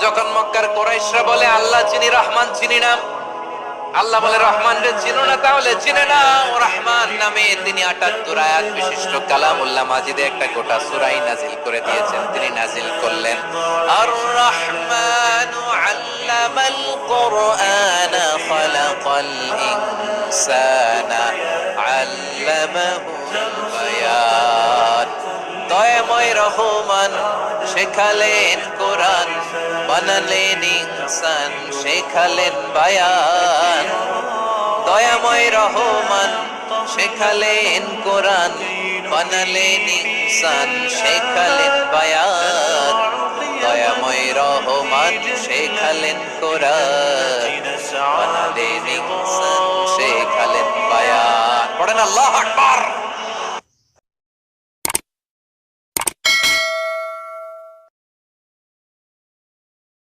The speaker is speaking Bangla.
যখন মক্কার কুরাইশরা বলে আল্লাহ চিনি রহমান চিনি না, আল্লাহ বলে রহমান রে চিনো না, তাহলে চিনে নাও রহমান নামে তিনি ৭৮ আয়াত বিশিষ্ট কালামুল্লাহ মাজিদে একটা গোটা সূরাই নাজিল করে দিয়েছেন। তিনি নাজিল করলেন আর রহমানু আল্লামাল কুরআনা খালাকাল ইনসানা আল্লামাহুল বায়ান। দয়াময় রহমান শেখালেন কোরআন, বানালেন ইনসান শেখালেন বায়ান। দয়াময় রহমান শেখালেন কোরআন, বানালেন ইনসান শেখালেন বায়ান। দয়াময় রহমান শেখালেন কোরআন, বানালেন ইনসান শেখালেন বায়ান। পড়েন আল্লাহু আকবার।